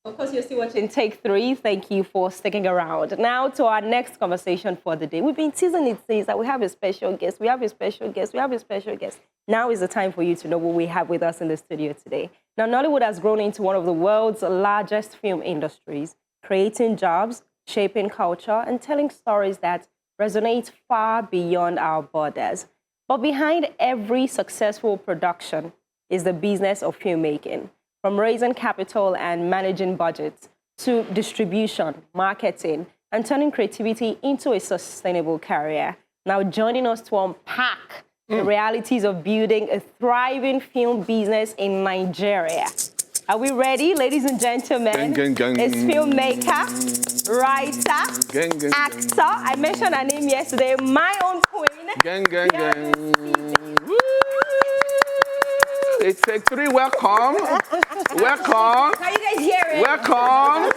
Of course, you're still watching Take 3. Thank you for sticking around. Now to our next conversation for the day. We've been teasing it since that we have a special guest. We have a special guest. We have a special guest. Now is the time for you to know what we have with us in the studio today. Now, Nollywood has grown into one of the world's largest film industries, creating jobs, shaping culture, and telling stories that resonate far beyond our borders. But behind every successful production is the business of filmmaking. From raising capital and managing budgets to distribution, marketing, and turning creativity into a sustainable career. Now joining us to unpack the realities of building a thriving film business in Nigeria. Are we ready, ladies and gentlemen? It's filmmaker, writer, actor. I mentioned her name yesterday, my own queen. It's Take 3. Welcome. Welcome. Can you guys hear it? Welcome.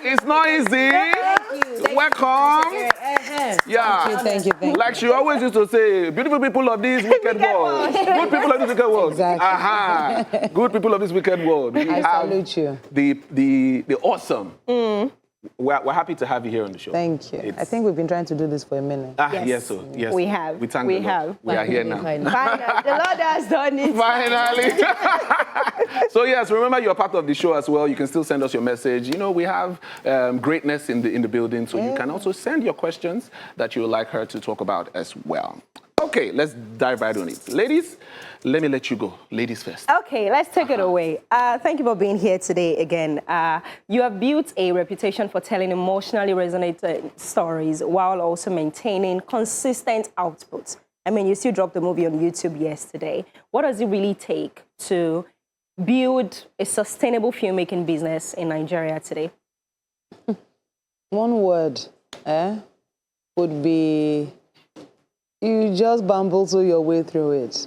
It's not easy. Welcome. Yeah. Thank you. Like she always used to say, beautiful people of this wicked world. Good people of this wicked world. Exactly. Aha. Good people of this wicked world. I salute you. The awesome. We're happy to have you here on the show. Thank you. I think we've been trying to do this for a minute. Yes, yes. We have. We thank the Lord. We are here now. Finally, the Lord has done it. Finally. So yes, remember you're part of the show as well. You can still send us your message. You know, we have greatness in the building, so you can also send your questions that you would like her to talk about as well. Okay, let's dive right on it. Ladies, let me let you go. Ladies first. Okay, let's take it away. Thank you for being here today again. You have built a reputation for telling emotionally resonating stories while also maintaining consistent output. I mean, you still dropped the movie on YouTube yesterday. What does it really take to build a sustainable filmmaking business in Nigeria today? One word would be you just bamboozle your way through it.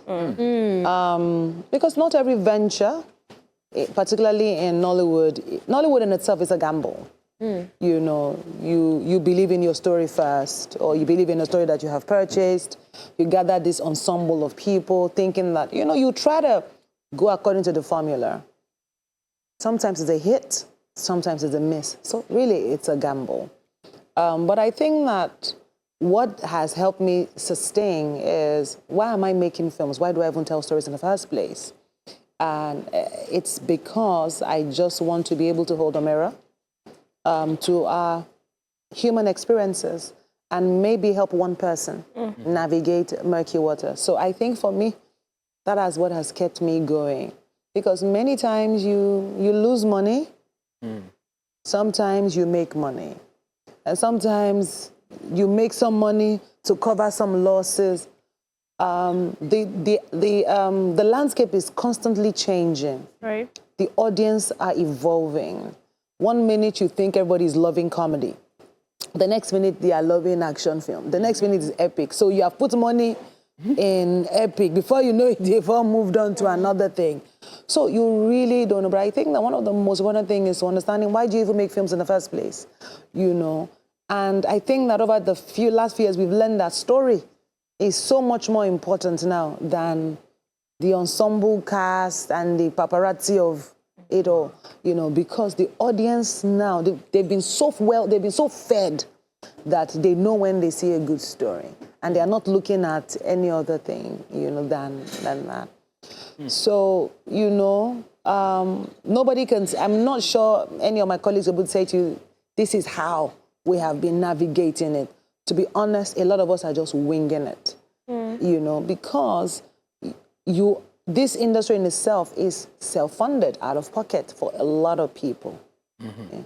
Because not every venture, particularly in Nollywood in itself is a gamble. You know, you believe in your story first, or you believe in a story that you have purchased. You gather this ensemble of people thinking that, you know, you try to go according to the formula. Sometimes it's a hit, sometimes it's a miss. So really, it's a gamble. But I think that what has helped me sustain is, why am I making films? Why do I even tell stories in the first place? And it's because I just want to be able to hold a mirror to our human experiences and maybe help one person navigate murky water. So I think for me, that is what has kept me going. Because many times you lose money, sometimes you make money. And sometimes you make some money to cover some losses. The landscape is constantly changing. Right. The audience are evolving. One minute you think everybody's loving comedy. The next minute they are loving action film. The next minute is epic. So you have put money in epic. Before you know it, they've all moved on to another thing. So you really don't know. But I think that one of the most important things is understanding, why do you even make films in the first place? You know. And I think that over the last few years, we've learned that story is so much more important now than the ensemble cast and the paparazzi of it all, you know, because the audience now, they've been so fed that they know when they see a good story. And they are not looking at any other thing, you know, than that. So, you know, nobody can, I'm not sure any of my colleagues would say to you, this is how we have been navigating it. To be honest, a lot of us are just winging it, you know, because this industry in itself is self-funded, out of pocket for a lot of people. Yeah.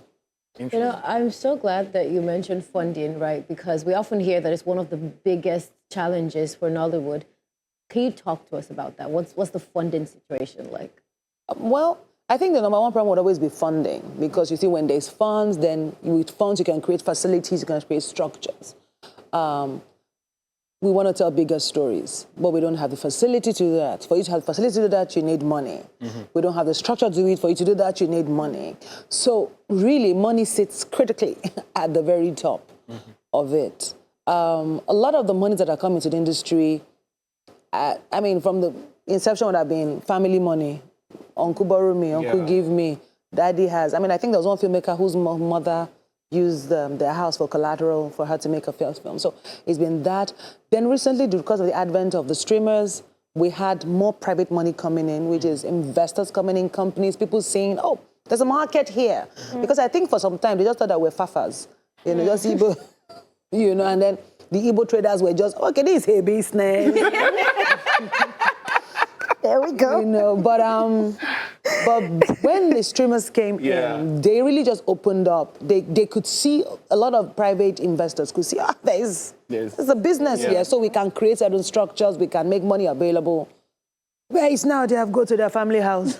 You know, I'm so glad that you mentioned funding, right? Because we often hear that it's one of the biggest challenges for Nollywood. Can you talk to us about that? What's the funding situation like? Well, I think the number one problem would always be funding, because you see, when there's funds, then with funds you can create facilities, you can create structures. We want to tell bigger stories, but we don't have the facility to do that. For you to have the facility to do that, you need money. We don't have the structure to do it. For you to do that, you need money. So really, money sits critically at the very top of it. A lot of the money that are coming to the industry, I mean, from the inception would have been family money. Uncle borrow me, uncle give me. Daddy has, I mean, I think there was one filmmaker whose mother used their house for collateral for her to make a first film. So it's been that. Then recently, because of the advent of the streamers, we had more private money coming in, which is investors coming in, companies, people saying, oh, there's a market here. Because I think for some time, they just thought that we're fafas. You know, just Igbo, you know, and then the Igbo traders were just, okay, this is a business. There we go. You know, but when the streamers came in, they really just opened up. They could see, a lot of private investors could see, there's a business here, so we can create certain structures, we can make money available. Where is now they have go to their family house.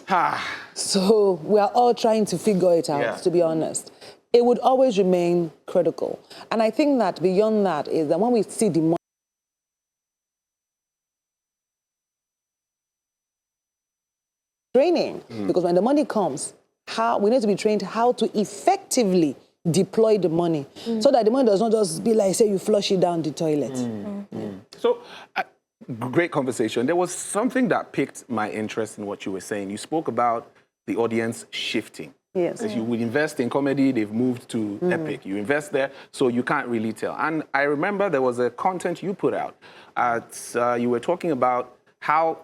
So we are all trying to figure it out, to be honest. It would always remain critical. And I think that beyond that is that when we see the money, training, because when the money comes, we need to be trained how to effectively deploy the money so that the money does not just be like, say, you flush it down the toilet. So, great conversation. There was something that piqued my interest in what you were saying. You spoke about the audience shifting. Yes. As you would invest in comedy, they've moved to epic. You invest there, so you can't really tell. And I remember there was a content you put out. You were talking about how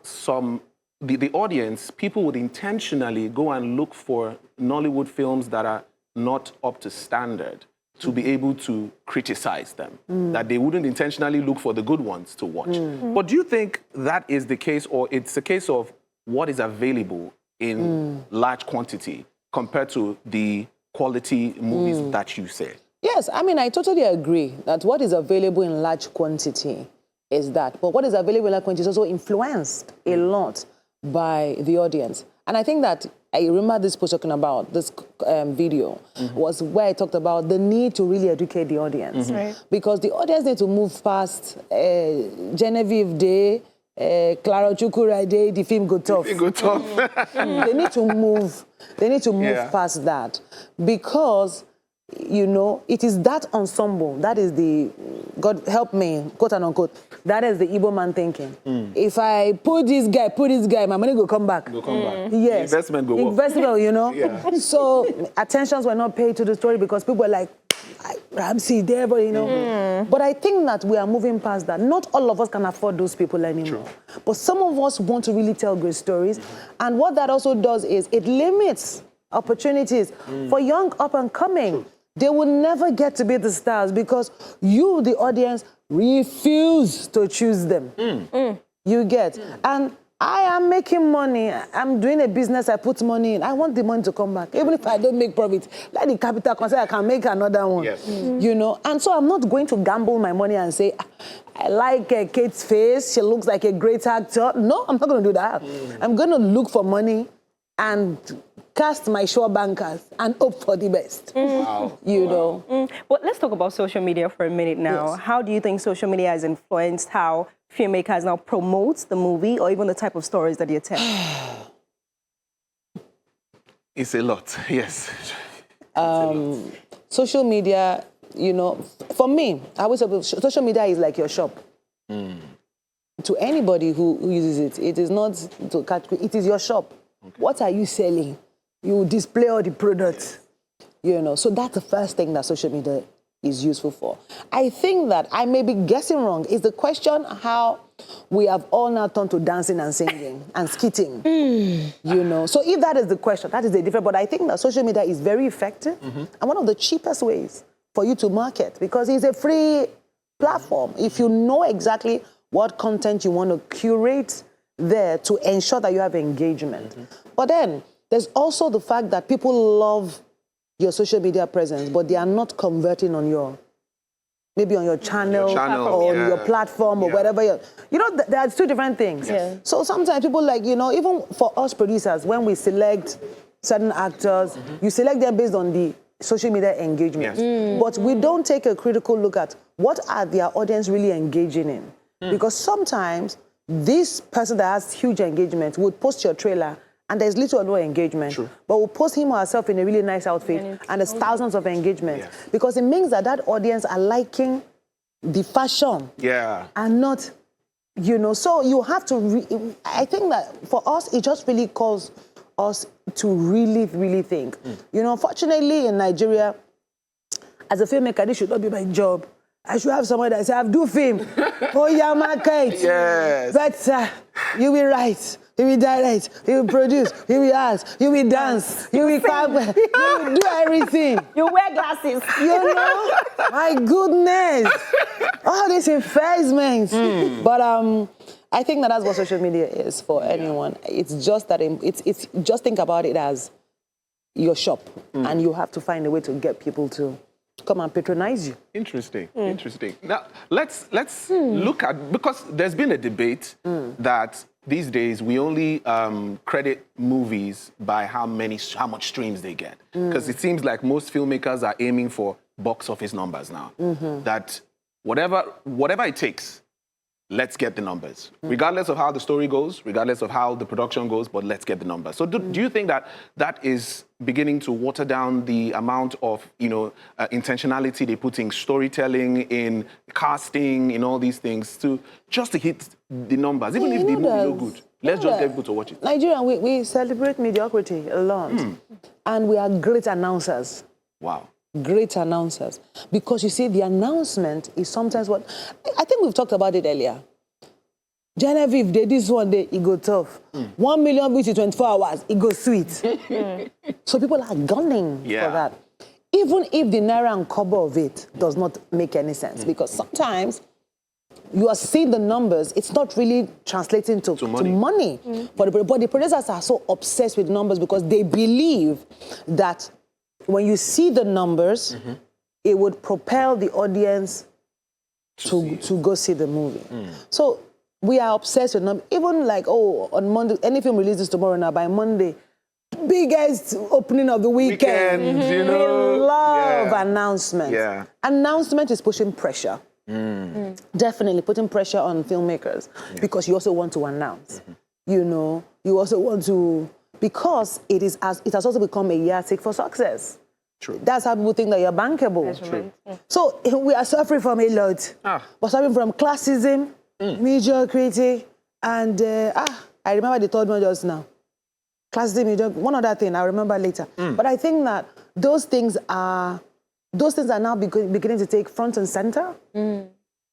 the audience, people would intentionally go and look for Nollywood films that are not up to standard to be able to criticize them, that they wouldn't intentionally look for the good ones to watch. But do you think that is the case, or it's a case of what is available in large quantity compared to the quality movies that you say? Yes, I mean, I totally agree that what is available in large quantity is that, but what is available in large quantity is also influenced a lot by the audience. And I think that, I remember this post talking about, this video, was where I talked about the need to really educate the audience. Right. Because the audience need to move past Genevieve Day, Clara Chukura Day, the film go tough. They need to move past that. Because, you know, it is that ensemble, that is the, God help me, quote and unquote, that is the Igbo man thinking. If I put this guy, my money will come back. Yes. The investment go up. Investment, you know. So attentions were not paid to the story because people were like, Ramsey there, but you know. But I think that we are moving past that. Not all of us can afford those people anymore. But some of us want to really tell great stories. And what that also does is it limits opportunities for young up and coming. They will never get to be the stars because you, the audience, refuse to choose them. You get. And I am making money. I'm doing a business. I put money in. I want the money to come back. Even if I don't make profit, let the capital come say I can make another one. You know. And so I'm not going to gamble my money and say, I like Kate's face. She looks like a great actor. No, I'm not going to do that. I'm going to look for money and cast my sure bankers and hope for the best. You know. But let's talk about social media for a minute now. Yes. How do you think social media has influenced how filmmakers now promote the movie or even the type of stories that you tell? It's a lot, yes. Social media, you know, for me, I always say social media is like your shop. To anybody who uses it, it is not to catch, it is your shop. What are you selling? You display all the products, you know. So that's the first thing that social media is useful for. I think that I may be guessing wrong. Is the question how we have all now turned to dancing and singing and skitting, you know. So if that is the question, that is the difference. But I think that social media is very effective and one of the cheapest ways for you to market because it's a free platform. If you know exactly what content you want to curate there to ensure that you have engagement. But then there's also the fact that people love your social media presence, but they are not converting on your, maybe on your channel or on your platform or whatever. You know, there are two different things. So sometimes people like, you know, even for us producers, when we select certain actors, you select them based on the social media engagement. But we don't take a critical look at what are their audience really engaging in. Because sometimes this person that has huge engagement would post your trailer and there's little or no engagement. But we'll post him or herself in a really nice outfit and there's thousands of engagement. Because it means that that audience are liking the fashion and not, you know, so you have to, I think that for us, it just really calls us to really, really think. You know, fortunately in Nigeria, as a filmmaker, this should not be my job. I should have someone that says, I do film. Oh, yeah, my kite. Yes. But you will write, you will direct, you will produce, you will act, you will dance, you will clap, you will do everything. You wear glasses. You know, my goodness. All this investment. But I think that's what social media is for anyone. It's just that, it's just think about it as your shop. And you have to find a way to get people to come and patronize you. Interesting, interesting. Now, let's look at, because there's been a debate that these days we only credit movies by how much streams they get. Because it seems like most filmmakers are aiming for box office numbers now. That whatever it takes, let's get the numbers. Regardless of how the story goes, regardless of how the production goes, but let's get the numbers. So do you think that that is beginning to water down the amount of, intentionality they put in storytelling, in casting, in all these things, just to hit the numbers, even if the movie is no good? Let's just get people to watch it. Nigeria, we celebrate mediocrity a lot. And we are great announcers. Wow. Great announcers. Because you see, the announcement is sometimes what... I think we've talked about it earlier. Genevieve did this one day, it go tough. 1 million views in 24 hours, it goes sweet. So people are gunning for that. Even if the naira and kobo of it does not make any sense. Because sometimes you are seeing the numbers, it's not really translating to money. But the producers are so obsessed with numbers because they believe that when you see the numbers, it would propel the audience to go see the movie. So we are obsessed with numbers. Even like, on Monday, any film releases tomorrow now, by Monday, biggest opening of the weekend. You know. We love announcements. Yeah. Announcement is pushing pressure. Definitely putting pressure on filmmakers because you also want to announce. You know, you also want to... Because it has also become a yardstick for success. True. That's how people think that you're bankable. True. So we are suffering from a lot. We're suffering from classism, mediocrity, and I remember the third one just now. Classism, mediocrity, one other thing I'll remember later. But I think that those things are now beginning to take front and center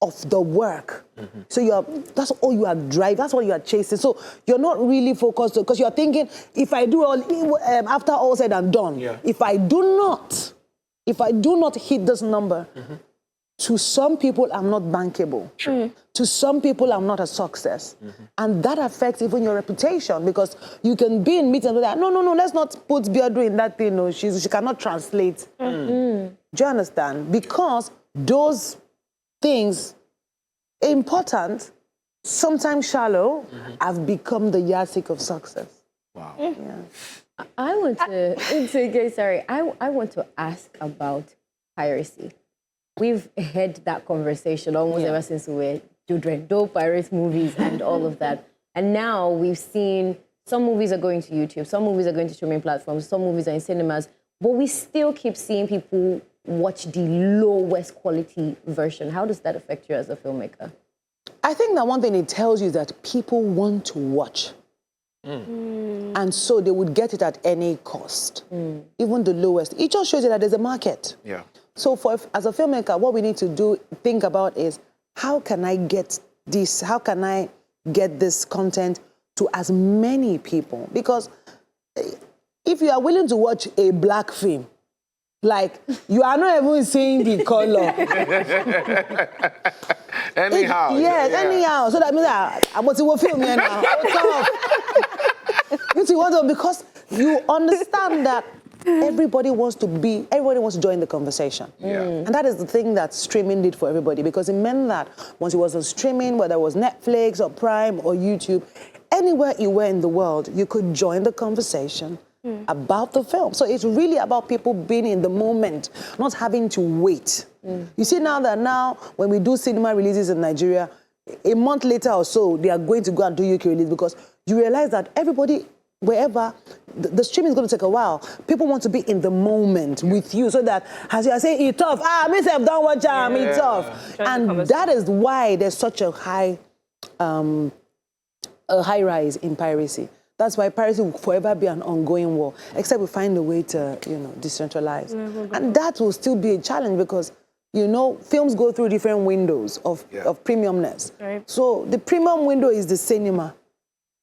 of the work. So that's all you are driving, that's what you are chasing. So you're not really focused because you're thinking, if I do all, after all said and done, if I do not hit this number, to some people I'm not bankable. To some people I'm not a success. And that affects even your reputation because you can be in meetings with that. No, let's not put Biodun in that thing. No, she cannot translate. Do you understand? Because those things, important, sometimes shallow, have become the yardstick of success. Wow. I want to ask about piracy. We've had that conversation almost ever since we were children. Dope pirate movies and all of that. And now we've seen some movies are going to YouTube, some movies are going to streaming platforms, some movies are in cinemas, but we still keep seeing people watch the lowest quality version. How does that affect you as a filmmaker? I think that one thing it tells you is that people want to watch. And so they would get it at any cost, even the lowest. It just shows you that there's a market. Yeah. So as a filmmaker, what we need to think about is, how can I get this? How can I get this content to as many people? Because if you are willing to watch a black film, like, you are not even seeing the color. Anyhow. Yes, anyhow. So that means I'm going to film here now. Because you understand that everybody wants to join the conversation. And that is the thing that streaming did for everybody, because it meant that once it was on streaming, whether it was Netflix or Prime or YouTube, anywhere you were in the world, you could join the conversation about the film. So it's really about people being in the moment, not having to wait. You see now when we do cinema releases in Nigeria, a month later or so, they are going to go and do UK release because you realize that everybody, wherever, the streaming is going to take a while. People want to be in the moment with you so that as you are saying, it's tough. Myself don't watch it's tough. And that is why there's such a high rise in piracy. That's why piracy will forever be an ongoing war, except we find a way to, decentralize. And that will still be a challenge because, films go through different windows of premiumness. Right. So the premium window is the cinema.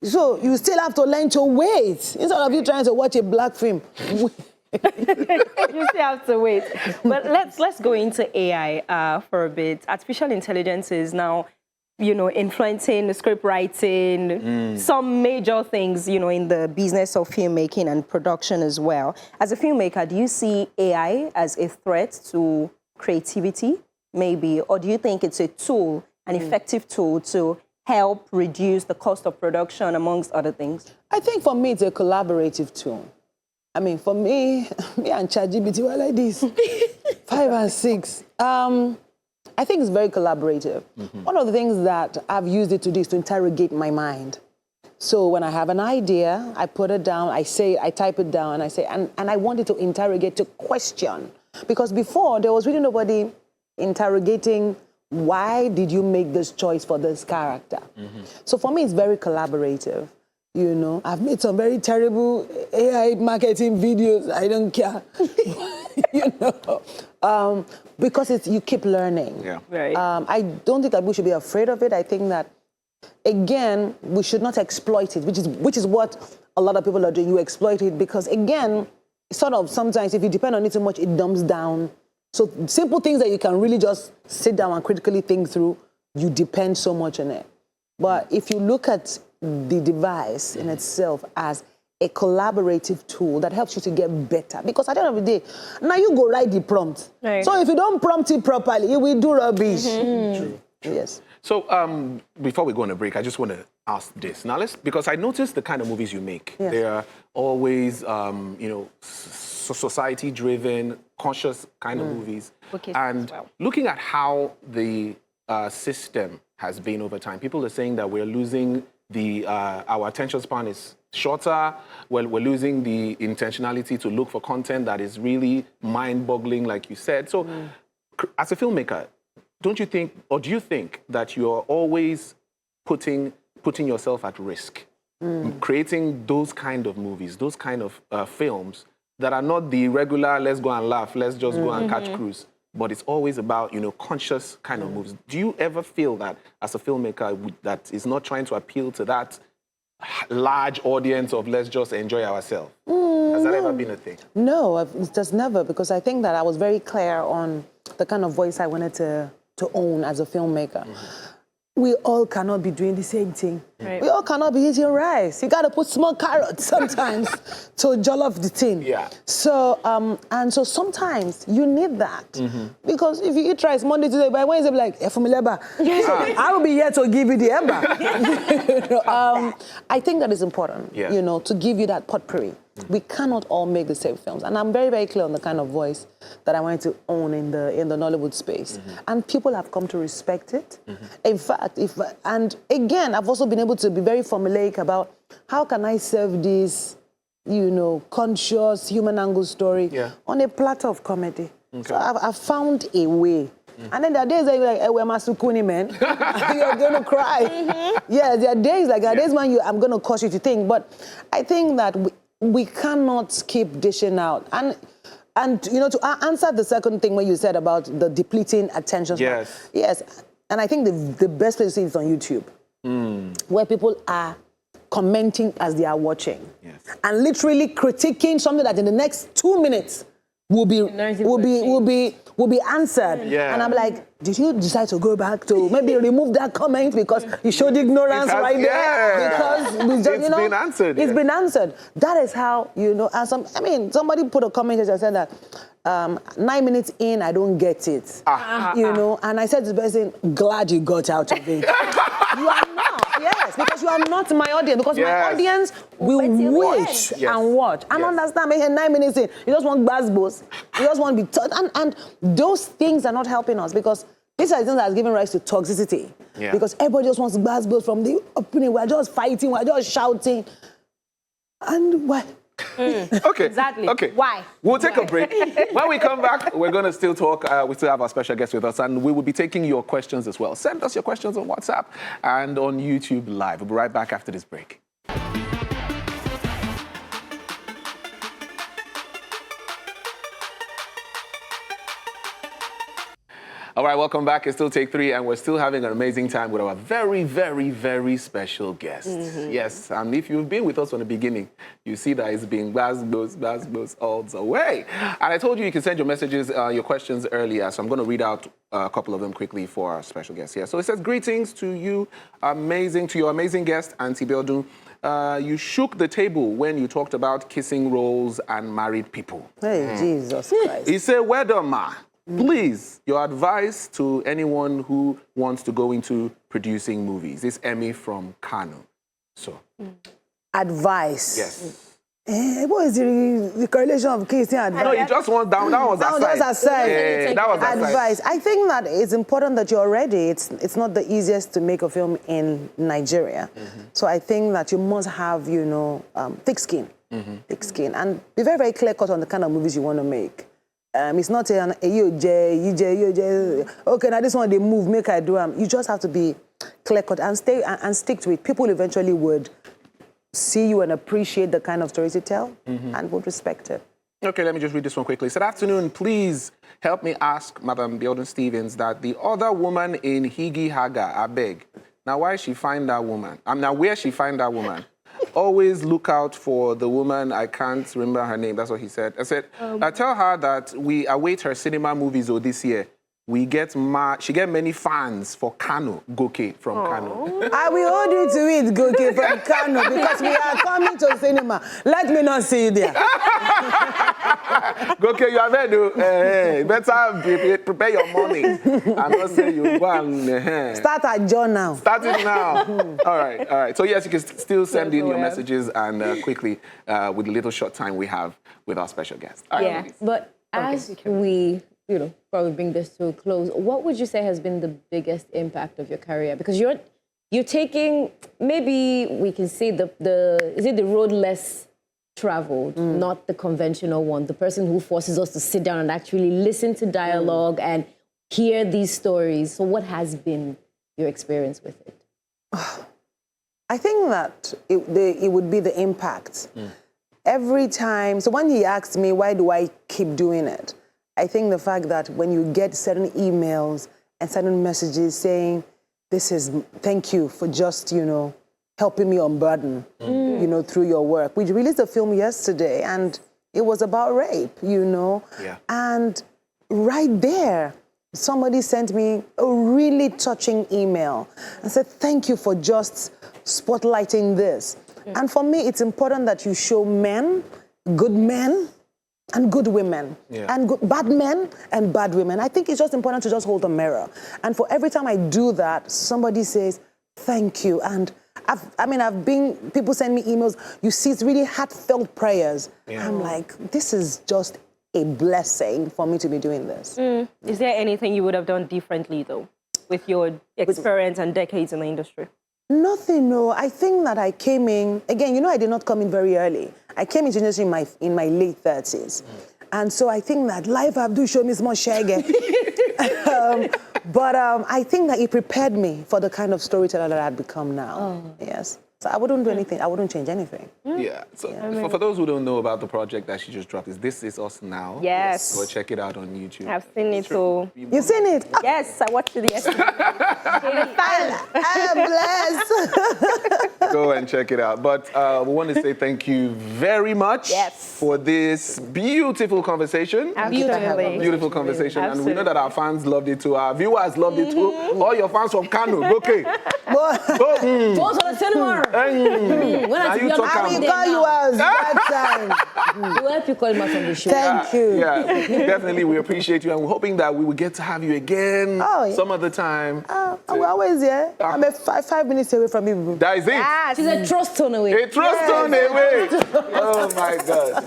So you still have to learn to wait instead of you trying to watch a black film. You still have to wait. But let's go into AI for a bit. Artificial intelligence is now, influencing the script writing, some major things, in the business of filmmaking and production as well. As a filmmaker, do you see AI as a threat to creativity, maybe? Or do you think it's a tool, an effective tool to help reduce the cost of production, amongst other things? I think for me, it's a collaborative tool. I mean, for me and ChatGPT were like this, 5 and 6. I think it's very collaborative. One of the things that I've used it to do is to interrogate my mind. So when I have an idea, I put it down, I type it down, and I say, and I want it to interrogate, to question. Because before, there was really nobody interrogating, why did you make this choice for this character? So for me, it's very collaborative. I've made some very terrible AI marketing videos. I don't care. Because you keep learning. Yeah. Right. I don't think that we should be afraid of it. I think that, again, we should not exploit it, which is what a lot of people are doing. You exploit it because, again, sort of sometimes if you depend on it too much, it dumbs down. So simple things that you can really just sit down and critically think through, you depend so much on it. But if you look at the device in itself as a collaborative tool that helps you to get better. Because at the end of the day, now you go write the prompt. Right. So if you don't prompt it properly, it will do rubbish. True. Yes. So before we go on a break, I just want to ask this. Now, because I noticed the kind of movies you make. Yes. They are always, society-driven, conscious kind of movies. Okay, And wow. looking at how the system has been over time, people are saying that we're losing our attention span is shorter. Well, we're losing the intentionality to look for content that is really mind-boggling, like you said. So, as a filmmaker, don't you think, or do you think that you're always putting yourself at risk, creating those kind of movies, those kind of films that are not the regular, let's go and laugh, let's just go and catch cruise, but it's always about, conscious kind of moves. Do you ever feel that as a filmmaker that is not trying to appeal to that large audience of let's just enjoy ourselves? Has that ever been a thing? No, it does never, because I think that I was very clear on the kind of voice I wanted to own as a filmmaker. We all cannot be doing the same thing. Right. We all cannot be eating rice. You got to put small carrots sometimes to jollof the thing. Yeah. So, and so sometimes you need that. Because if you eat rice Monday, Tuesday, by Wednesday, be like, so I will be here to give you the eba. I think that is important, to give you that potpourri. We cannot all make the same films. And I'm very, very clear on the kind of voice that I wanted to own in the Nollywood space. And people have come to respect it. In fact, and again, I've also been able to be very formulaic about how can I serve this, conscious human angle story on a platter of comedy. Okay. So I've found a way. And then there are days that you're like, we're Masukuni, man. You're going to cry. Yeah, there are days like that. Days when I'm going to cause you to think. But I think that we cannot keep dishing out. And to answer the second thing when you said about the depleting attention span. Yes. And I think the best place to see it is on YouTube, where people are commenting as they are watching. Yes. And literally critiquing something that in the next 2 minutes will be answered. Yeah. And I'm like, did you decide to go back to maybe remove that comment because you showed ignorance there? Because it's been answered. It's been answered. That is how, and somebody put a comment that said that 9 minutes in, I don't get it. And I said to the person, glad you got out of it. You are not, yes, because you are not my audience. Because my audience will wait and watch. And understand, maybe 9 minutes in, you just want bass. You just want to be taught. And those things are not helping us because these are the things that has given rise to toxicity. Yeah. Because everybody just wants bass from the opening. We're just fighting, we're just shouting. And why? Okay. Exactly. Okay. Why? We'll take a break. When we come back, we're going to still talk. We still have our special guest with us, and we will be taking your questions as well. Send us your questions on WhatsApp and on YouTube Live. We'll be right back after this break. All right, welcome back. It's still Take 3, and we're still having an amazing time with our very, very, very special guest. Yes, and if you've been with us from the beginning, you see that it's been blast all the way. And I told you can send your messages, your questions earlier, so I'm going to read out a couple of them quickly for our special guest here. So it says, greetings to you, your amazing guest, Auntie Biodun. You shook the table when you talked about kissing roles and married people. Hey, Jesus Christ. He said, well done, ma. Please, your advice to anyone who wants to go into producing movies. This Emmy from Kano. So. Advice. Yes. What is the correlation of kissing advice? No, you just want down. That was aside. That was aside. Yeah, that was aside. Advice. I think that it's important that you're ready. It's not the easiest to make a film in Nigeria. So I think that you must have, thick skin. Thick skin. And be very, very clear-cut on the kind of movies you want to make. It's not okay, now this one they move, make I do them. You just have to be clear-cut and stay and stick to it. People eventually would see you and appreciate the kind of stories you tell and would respect it. Okay, let me just read this one quickly. Good afternoon, please help me ask Madam Biodun Stevens that the other woman in Higi Haga, I beg. Now, why she find that woman? Now, where she find that woman? Always look out for the woman, I can't remember her name, that's what he said. I said, I tell her that we await her cinema movies this year. She get many fans for Kano, Goke from Kano. I will hold you to it, Goke from Kano, because we are coming to cinema. Let me not see you there. Goke, you are there, better prepare your money. I'm not saying you go and... Start at John now. Start it now. All right. So yes, you can still send in your messages and quickly with the little short time we have with our special guest. All right, ladies. But as we... probably bring this to a close. What would you say has been the biggest impact of your career? Because you're taking, maybe we can say is it the road less traveled, not the conventional one, the person who forces us to sit down and actually listen to dialogue and hear these stories. So what has been your experience with it? I think that it would be the impact. Every time, so when he asked me, why do I keep doing it? I think the fact that when you get certain emails and certain messages saying, thank you for just, helping me unburden, through your work. We released a film yesterday and it was about rape, Yeah. And right there, somebody sent me a really touching email and said, thank you for just spotlighting this. And for me, it's important that you show men, good men, and good women, and bad men and bad women. I think it's just important to just hold a mirror. And for every time I do that, somebody says, thank you. And people send me emails, you see it's really heartfelt prayers. Yeah. I'm like, this is just a blessing for me to be doing this. Is there anything you would have done differently, though, with your experience and decades in the industry? Nothing, no. I think that I came in, again, I did not come in very early. I came into the industry in my late 30s. And so I think that life have to show me more shaggy. But I think that it prepared me for the kind of storyteller that I've become now. Yes. So I wouldn't do anything. I wouldn't change anything. Yeah. So for those who don't know about the project that she just dropped, This Is Us Now. Yes. Go check it out on YouTube. I've seen it, so... You've seen it? Yes, I watched it yesterday. I'm blessed. Go and check it out. But we want to say thank you very much for this beautiful conversation. Absolutely. Beautiful conversation. Absolutely. And we know that our fans loved it too. Our viewers loved it too. All your fans from Kano, okay. Go to the cinema. I will call you out that time. We'll help you call him out from the show. Thank you. Yeah, definitely. We appreciate you. And we're hoping that we will get to have you again some other time. I'm always here. I'm 5 minutes away from you. That is it. She's a trust ton away. A trust ton away. Oh, my God.